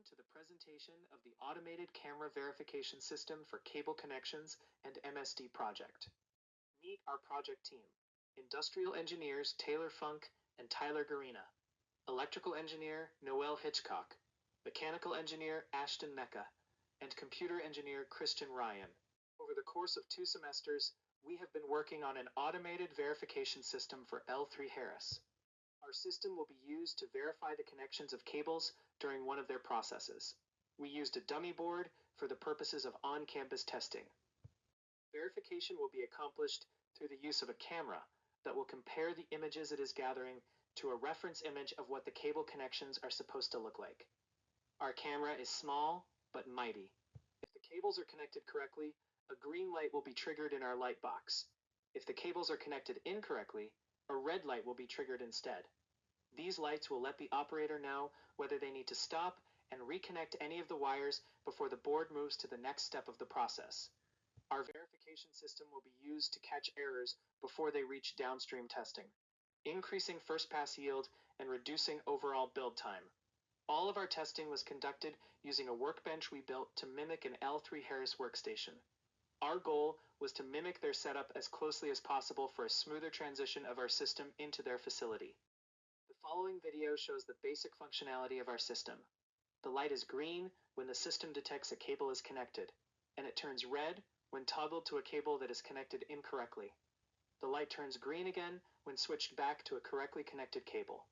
to the presentation of the Automated Camera Verification System for Cable Connections and MSD project. Meet our project team: Industrial Engineers Taylor Funk and Tyler Garina, Electrical Engineer Noel Hitchcock, Mechanical Engineer Ashton Mecca, and Computer Engineer Christian Ryan. Over the course of 2 semesters, we have been working on an automated verification system for L3Harris. Our system will be used to verify the connections of cables during one of their processes. We used a dummy board for the purposes of on-campus testing. Verification will be accomplished through the use of a camera that will compare the images it is gathering to a reference image of what the cable connections are supposed to look like. Our camera is small but mighty. If the cables are connected correctly, a green light will be triggered in our light box. If the cables are connected incorrectly, a red light will be triggered instead. These lights will let the operator know whether they need to stop and reconnect any of the wires before the board moves to the next step of the process. Our verification system will be used to catch errors before they reach downstream testing, increasing first pass yield and reducing overall build time. All of our testing was conducted using a workbench we built to mimic an L3Harris workstation. Our goal was to mimic their setup as closely as possible for a smoother transition of our system into their facility. The following video shows the basic functionality of our system. The light is green when the system detects a cable is connected, and it turns red when toggled to a cable that is connected incorrectly. The light turns green again when switched back to a correctly connected cable.